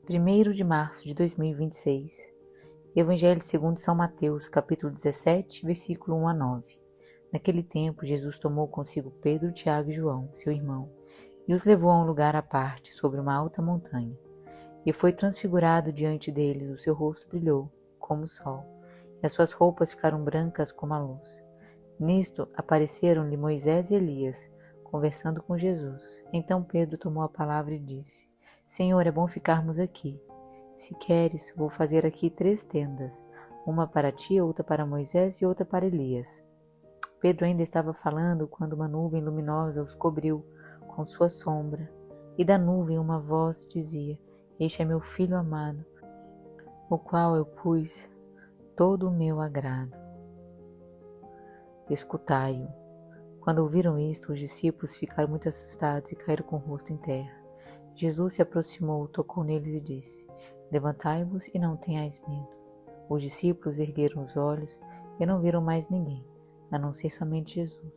1º de março de 2026. Evangelho segundo São Mateus, capítulo 17, versículo 1 a 9. Naquele tempo, Jesus tomou consigo Pedro, Tiago e João, seu irmão, e os levou a um lugar à parte, sobre uma alta montanha. E foi transfigurado diante deles, o seu rosto brilhou, como o sol, e as suas roupas ficaram brancas como a luz. Nisto apareceram-lhe Moisés e Elias, conversando com Jesus. Então Pedro tomou a palavra e disse: Senhor, é bom ficarmos aqui. Se queres, vou fazer aqui 3 tendas, uma para ti, outra para Moisés e outra para Elias. Pedro ainda estava falando quando uma nuvem luminosa os cobriu com sua sombra, e da nuvem uma voz dizia: Este é meu filho amado, o qual eu pus todo o meu agrado. Escutai-o. Quando ouviram isto, os discípulos ficaram muito assustados e caíram com o rosto em terra. Jesus se aproximou, tocou neles e disse: Levantai-vos e não tenhais medo. Os discípulos ergueram os olhos e não viram mais ninguém, a não ser somente Jesus.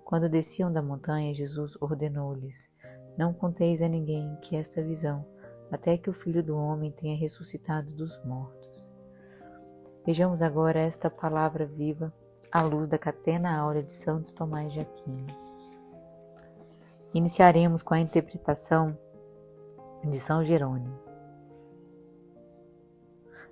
Quando desciam da montanha, Jesus ordenou-lhes: Não conteis a ninguém que esta visão, até que o Filho do Homem tenha ressuscitado dos mortos. Vejamos agora esta palavra viva à luz da Catena Áurea de Santo Tomás de Aquino. Iniciaremos com a interpretação de São Jerônimo.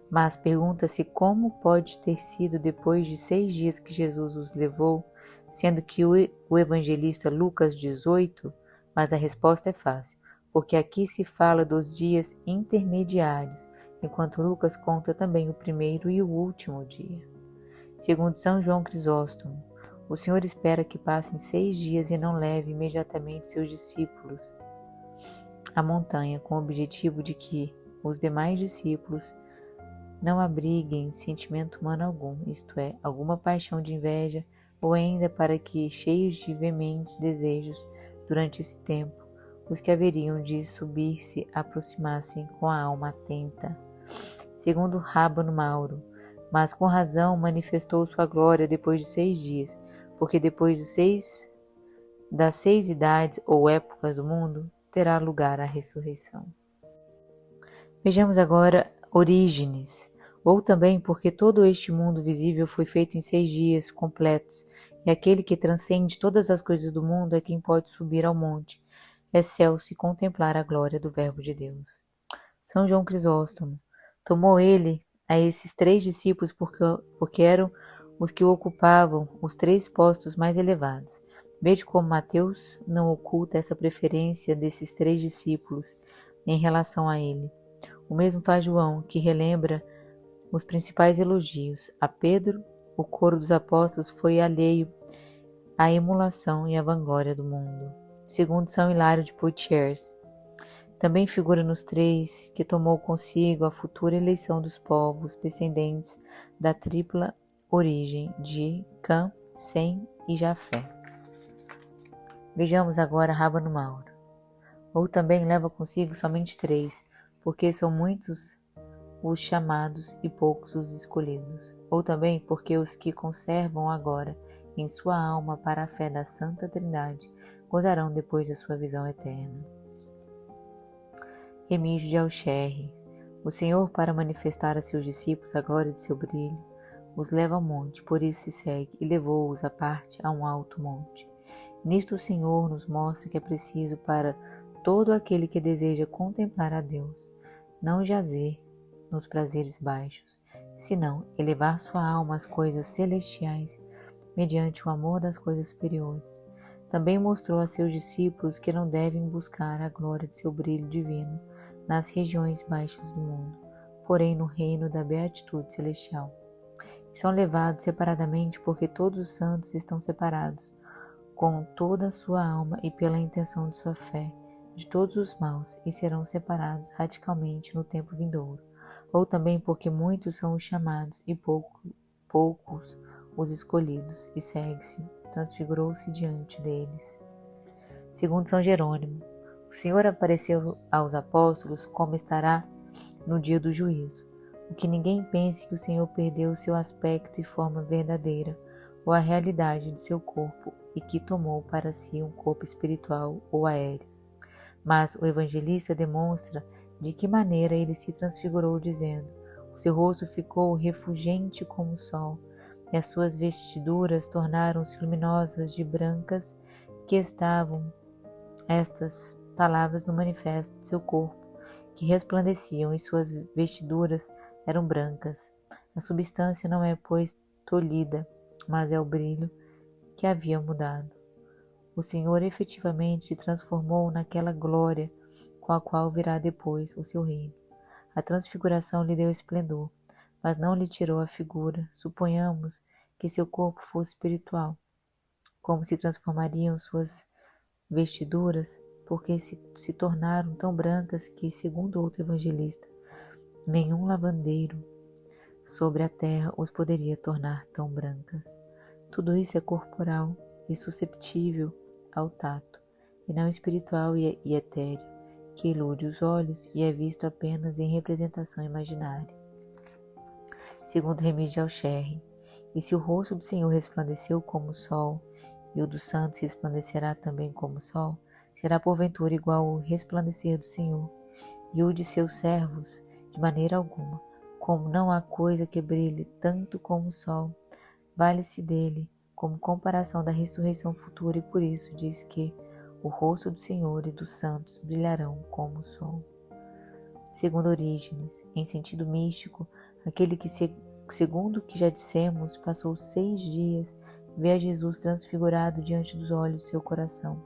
Mas pergunta-se como pode ter sido depois de 6 dias que Jesus os levou, sendo que o evangelista Lucas 18, mas a resposta é fácil, porque aqui se fala dos dias intermediários, enquanto Lucas conta também o primeiro e o último dia. Segundo São João Crisóstomo, o Senhor espera que passem 6 dias e não leve imediatamente seus discípulos à montanha, com o objetivo de que os demais discípulos não abriguem sentimento humano algum, isto é, alguma paixão de inveja, ou ainda para que, cheios de veementes desejos durante esse tempo, os que haveriam de subir-se aproximassem com a alma atenta. Segundo Rábano Mauro, mas com razão manifestou sua glória depois de 6 dias, porque depois das 6 idades ou épocas do mundo, terá lugar a ressurreição. Vejamos agora Orígenes, ou também porque todo este mundo visível foi feito em 6 dias completos, e aquele que transcende todas as coisas do mundo é quem pode subir ao monte, excelso, e contemplar a glória do Verbo de Deus. São João Crisóstomo, tomou ele a esses 3 discípulos porque eram os que ocupavam os 3 postos mais elevados. Veja como Mateus não oculta essa preferência desses 3 discípulos em relação a ele. O mesmo faz João, que relembra os principais elogios. A Pedro, o coro dos apóstolos foi alheio à emulação e à vanglória do mundo. Segundo São Hilário de Poitiers, também figura nos 3 que tomou consigo a futura eleição dos povos descendentes da tripla origem de Cã, Sem e Jafé. Vejamos agora Rábano Mauro. Ou também leva consigo somente 3, porque são muitos os chamados e poucos os escolhidos. Ou também porque os que conservam agora em sua alma para a fé da Santa Trindade gozarão depois da sua visão eterna. Remígio de Alcherre. O Senhor, para manifestar a seus discípulos a glória de seu brilho, os leva ao monte, por isso se segue, e levou-os à parte a um alto monte. Nisto o Senhor nos mostra que é preciso para todo aquele que deseja contemplar a Deus, não jazer nos prazeres baixos, senão elevar sua alma às coisas celestiais, mediante o amor das coisas superiores. Também mostrou a seus discípulos que não devem buscar a glória de seu brilho divino nas regiões baixas do mundo, porém no reino da beatitude celestial. São levados separadamente porque todos os santos estão separados, com toda a sua alma e pela intenção de sua fé, de todos os maus, e serão separados radicalmente no tempo vindouro. Ou também porque muitos são os chamados e poucos os escolhidos, e segue-se, transfigurou-se diante deles. Segundo São Jerônimo, o Senhor apareceu aos apóstolos como estará no dia do juízo. O que ninguém pense que o Senhor perdeu seu aspecto e forma verdadeira, ou a realidade de seu corpo, e que tomou para si um corpo espiritual ou aéreo. Mas o evangelista demonstra de que maneira ele se transfigurou, dizendo: o seu rosto ficou refulgente como o sol, e as suas vestiduras tornaram-se luminosas de brancas, que estavam estas palavras no manifesto de seu corpo, que resplandeciam, e suas vestiduras eram brancas. A substância não é, pois, tolhida, mas é o brilho que havia mudado. O Senhor efetivamente se transformou naquela glória com a qual virá depois o seu reino. A transfiguração lhe deu esplendor, mas não lhe tirou a figura. Suponhamos que seu corpo fosse espiritual. Como se transformariam suas vestiduras, porque se tornaram tão brancas que, segundo outro evangelista, nenhum lavandeiro sobre a terra os poderia tornar tão brancas. Tudo isso é corporal e susceptível ao tato, e não espiritual e etéreo, que ilude os olhos e é visto apenas em representação imaginária. Segundo Remy de Alcherre, e se o rosto do Senhor resplandeceu como o sol, e o dos santos resplandecerá também como o sol, será porventura igual ao resplandecer do Senhor, e o de seus servos, de maneira alguma. Como não há coisa que brilhe tanto como o sol, vale-se dele como comparação da ressurreição futura, e por isso diz que o rosto do Senhor e dos santos brilharão como o sol. Segundo Orígenes, em sentido místico, aquele que, segundo o que já dissemos, passou 6 dias, vê a Jesus transfigurado diante dos olhos do seu coração,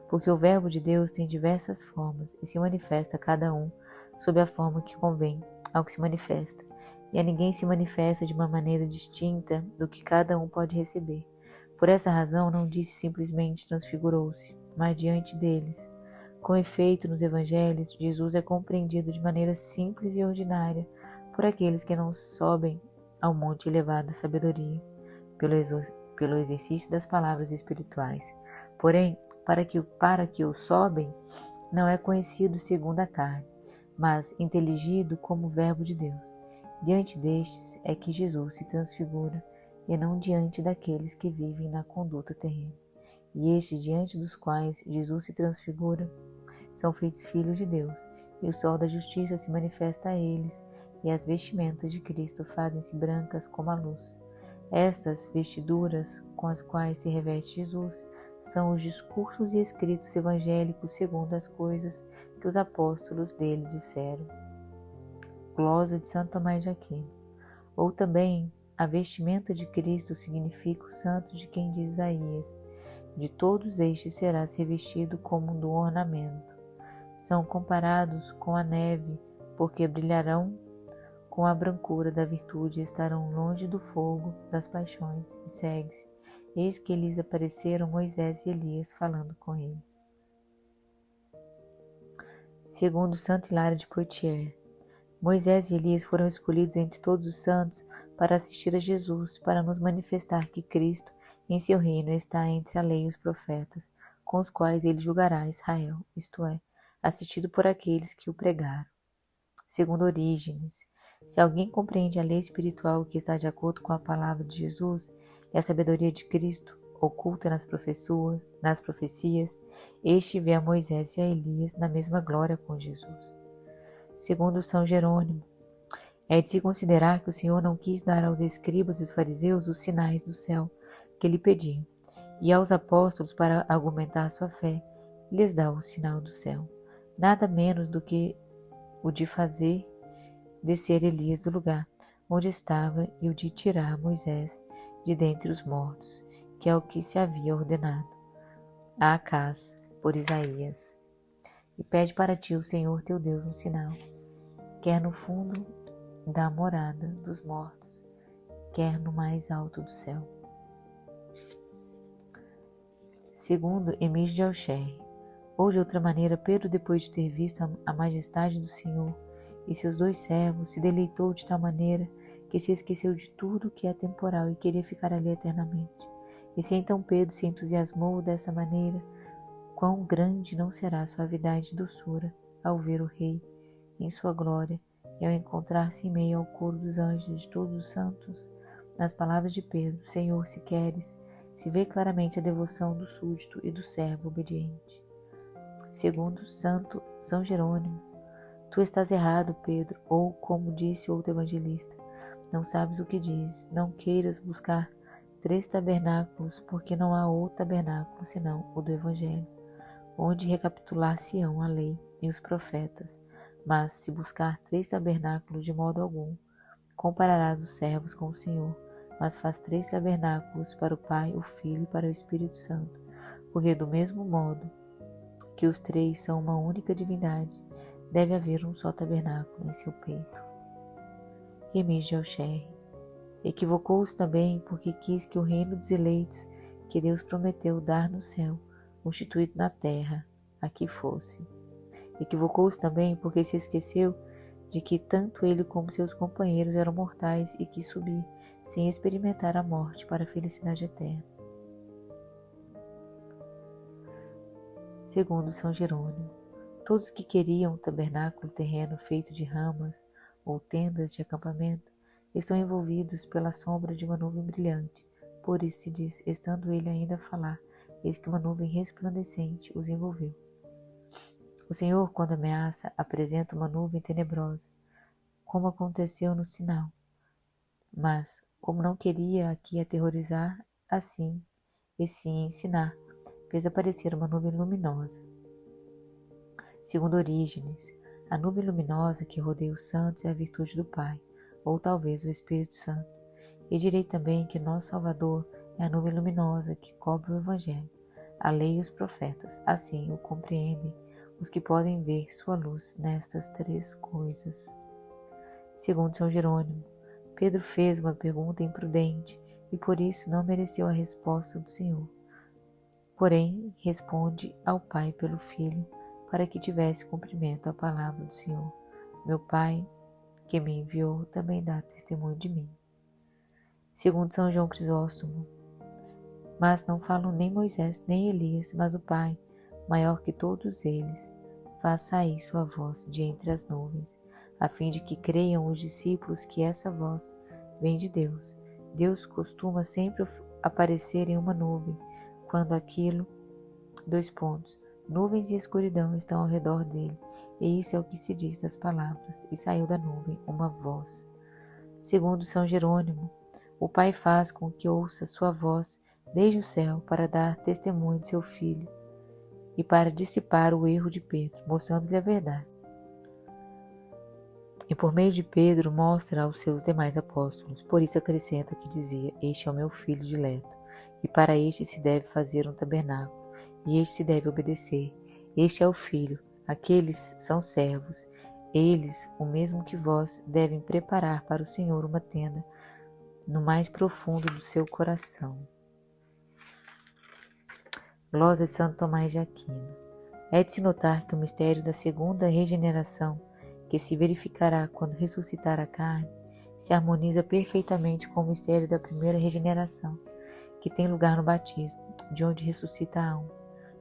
porque o Verbo de Deus tem diversas formas e se manifesta a cada um sob a forma que convém ao que se manifesta, e a ninguém se manifesta de uma maneira distinta do que cada um pode receber. Por essa razão não disse simplesmente transfigurou-se, mas diante deles. Com efeito, nos evangelhos, Jesus é compreendido de maneira simples e ordinária por aqueles que não sobem ao monte elevado da sabedoria, pelo exercício das palavras espirituais. Porém, para que o sobem, não é conhecido segundo a carne, mas inteligido como o Verbo de Deus. Diante destes é que Jesus se transfigura, e não diante daqueles que vivem na conduta terrena. E estes, diante dos quais Jesus se transfigura, são feitos filhos de Deus, e o sol da justiça se manifesta a eles, e as vestimentas de Cristo fazem-se brancas como a luz. Estas vestiduras com as quais se reveste Jesus são os discursos e escritos evangélicos segundo as coisas que os apóstolos dele disseram. Glosa de Santo Tomás de Aquino. Ou também, a vestimenta de Cristo significa o santo de quem diz Isaías: de todos estes serás revestido como do ornamento. São comparados com a neve, porque brilharão com a brancura da virtude e estarão longe do fogo das paixões. E segue-se: eis que lhes apareceram Moisés e Elias falando com ele. Segundo Santo Hilário de Poitiers, Moisés e Elias foram escolhidos entre todos os santos para assistir a Jesus, para nos manifestar que Cristo, em seu reino, está entre a lei e os profetas, com os quais ele julgará Israel, isto é, assistido por aqueles que o pregaram. Segundo Orígenes, se alguém compreende a lei espiritual que está de acordo com a palavra de Jesus e a sabedoria de Cristo, oculta nas profecias, este vê a Moisés e a Elias na mesma glória com Jesus. Segundo São Jerônimo, é de se considerar que o Senhor não quis dar aos escribas e os fariseus os sinais do céu que lhe pediam, e aos apóstolos, para argumentar sua fé, lhes dá o sinal do céu, nada menos do que o de fazer descer Elias do lugar onde estava e o de tirar Moisés de dentre os mortos, que é o que se havia ordenado a Acás por Isaías. E pede para ti o Senhor teu Deus um sinal, quer no fundo da morada dos mortos, quer no mais alto do céu. Segundo Emílio de Alcherre, ou de outra maneira, Pedro, depois de ter visto a majestade do Senhor e seus 2 servos, se deleitou de tal maneira que se esqueceu de tudo que é temporal e queria ficar ali eternamente. E se então Pedro se entusiasmou dessa maneira, quão grande não será a suavidade e doçura ao ver o Rei em sua glória e ao encontrar-se em meio ao coro dos anjos de todos os santos. Nas palavras de Pedro: Senhor, se queres, se vê claramente a devoção do súdito e do servo obediente. Segundo São Jerônimo, Tu estás errado, Pedro, ou, como disse outro evangelista, não sabes o que dizes, não queiras buscar 3 tabernáculos, porque não há outro tabernáculo senão o do Evangelho, onde recapitular-se-ão a lei e os profetas. Mas, se buscar 3 tabernáculos, de modo algum compararás os servos com o Senhor, mas faz 3 tabernáculos para o Pai, o Filho e para o Espírito Santo, porque do mesmo modo que os 3 são uma única divindade, deve haver um só tabernáculo em seu peito. Remi de Alcherre. Equivocou-se também porque quis que o reino dos eleitos, que Deus prometeu dar no céu, constituído na terra, aqui fosse. Equivocou-se também porque se esqueceu de que tanto ele como seus companheiros eram mortais e quis subir, sem experimentar a morte, para a felicidade eterna. Segundo São Jerônimo, todos que queriam um tabernáculo terreno feito de ramas ou tendas de acampamento estão envolvidos pela sombra de uma nuvem brilhante. Por isso se diz, estando ele ainda a falar, eis que uma nuvem resplandecente os envolveu. O Senhor, quando ameaça, apresenta uma nuvem tenebrosa, como aconteceu no sinal. Mas, como não queria aqui aterrorizar, assim, e sim ensinar, fez aparecer uma nuvem luminosa. Segundo Orígenes, a nuvem luminosa que rodeia os santos é a virtude do Pai, ou talvez o Espírito Santo. E direi também que nosso Salvador é a nuvem luminosa que cobre o Evangelho, a lei e os profetas. Assim o compreendem os que podem ver sua luz nestas 3 coisas. Segundo São Jerônimo, Pedro fez uma pergunta imprudente e por isso não mereceu a resposta do Senhor. Porém, responde ao Pai pelo Filho, para que tivesse cumprimento à palavra do Senhor. Meu Pai, que me enviou, também dá testemunho de mim. Segundo São João Crisóstomo, mas não falam nem Moisés nem Elias, mas o Pai, maior que todos eles, faz sair sua voz de entre as nuvens, a fim de que creiam os discípulos que essa voz vem de Deus. Deus costuma sempre aparecer em uma nuvem, quando aquilo, nuvens e escuridão estão ao redor dele, e isso é o que se diz das palavras, e saiu da nuvem uma voz. Segundo São Jerônimo, o Pai faz com que ouça sua voz desde o céu para dar testemunho de seu Filho e para dissipar o erro de Pedro, mostrando-lhe a verdade. E por meio de Pedro mostra aos seus demais apóstolos. Por isso acrescenta que dizia, este é o meu Filho dileto, e para este se deve fazer um tabernáculo, e este se deve obedecer. Este é o Filho, aqueles são servos. Eles, o mesmo que vós, devem preparar para o Senhor uma tenda no mais profundo do seu coração. Glosa de Santo Tomás de Aquino. É de se notar que o mistério da segunda regeneração, que se verificará quando ressuscitar a carne, se harmoniza perfeitamente com o mistério da primeira regeneração, que tem lugar no batismo, de onde ressuscita a alma.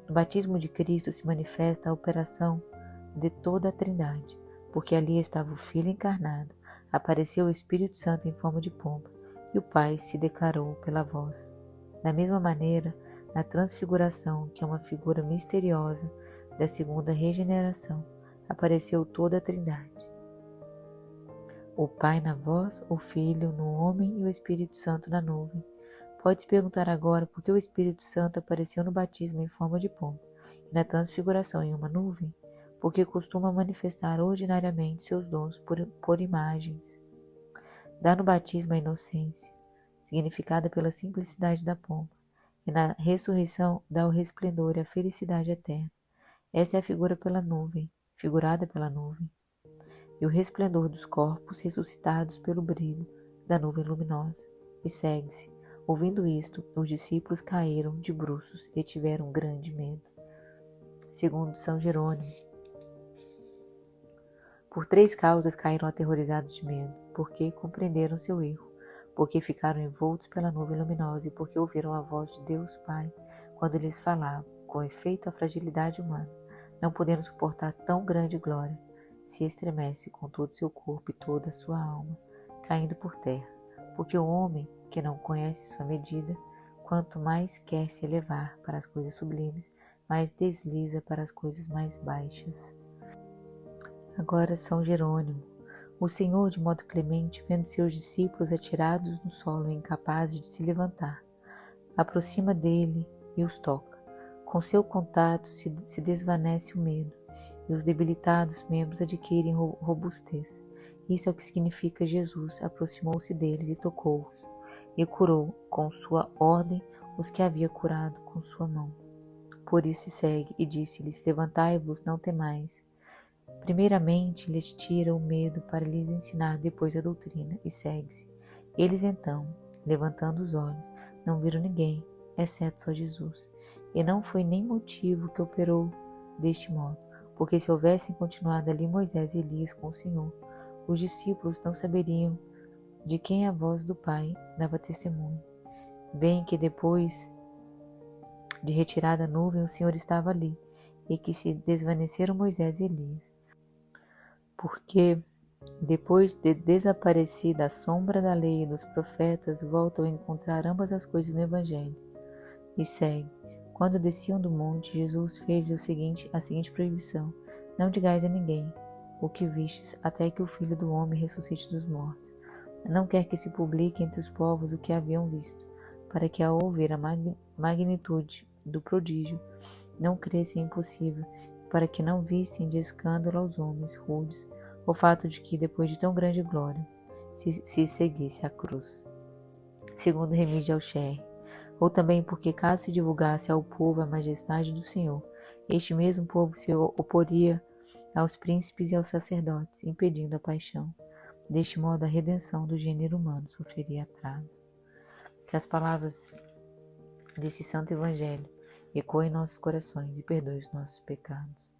No batismo de Cristo se manifesta a operação de toda a Trindade, porque ali estava o Filho encarnado, apareceu o Espírito Santo em forma de pomba, e o Pai se declarou pela voz. Da mesma maneira, na transfiguração, que é uma figura misteriosa da segunda regeneração, apareceu toda a Trindade. O Pai na voz, o Filho no homem e o Espírito Santo na nuvem. Pode-se perguntar agora por que o Espírito Santo apareceu no batismo em forma de pomba e na transfiguração em uma nuvem, porque costuma manifestar ordinariamente seus dons por imagens. Dá no batismo a inocência, significada pela simplicidade da pomba, e na ressurreição dá o resplendor e a felicidade eterna. Essa é a figurada pela nuvem, e o resplendor dos corpos ressuscitados pelo brilho da nuvem luminosa. E segue-se. Ouvindo isto, os discípulos caíram de bruços e tiveram grande medo. Segundo São Jerônimo, por 3 causas caíram aterrorizados de medo, porque compreenderam seu erro, porque ficaram envoltos pela nuvem luminosa e porque ouviram a voz de Deus Pai quando lhes falava. Com efeito, a fragilidade humana, não podendo suportar tão grande glória, se estremece com todo o seu corpo e toda a sua alma, caindo por terra, porque o homem, que não conhece sua medida, quanto mais quer se elevar para as coisas sublimes, mais desliza para as coisas mais baixas. Agora São Jerônimo. O Senhor, de modo clemente, vendo seus discípulos atirados no solo e incapazes de se levantar, aproxima dele e os toca. Com seu contato se desvanece o medo, e os debilitados membros adquirem robustez. Isso é o que significa Jesus aproximou-se deles e tocou-os, e curou com sua ordem os que havia curado com sua mão. Por isso segue e disse-lhes: levantai-vos, não temais. Primeiramente lhes tira o medo para lhes ensinar depois a doutrina, e segue-se. Eles então, levantando os olhos, não viram ninguém, exceto só Jesus. E não foi nem motivo que operou deste modo, porque se houvessem continuado ali Moisés e Elias com o Senhor, os discípulos não saberiam de quem a voz do Pai dava testemunho. Bem que depois de retirada a nuvem, o Senhor estava ali, e que se desvaneceram Moisés e Elias. Porque, depois de desaparecida a sombra da lei e dos profetas, voltam a encontrar ambas as coisas no Evangelho. E segue. Quando desciam do monte, Jesus fez a seguinte proibição: não digais a ninguém o que vistes, até que o Filho do Homem ressuscite dos mortos. Não quer que se publique entre os povos o que haviam visto, para que, ao ouvir a magnitude do prodígio, não crescem impossível, para que não vissem de escândalo aos homens rudes o fato de que, depois de tão grande glória, se seguisse a cruz. Segundo Remy de Alcher. Ou também porque, caso se divulgasse ao povo a majestade do Senhor, este mesmo povo se oporia aos príncipes e aos sacerdotes, impedindo a paixão. Deste modo, a redenção do gênero humano sofreria atraso. Que as palavras desse santo evangelho ecoem em nossos corações e perdoem os nossos pecados.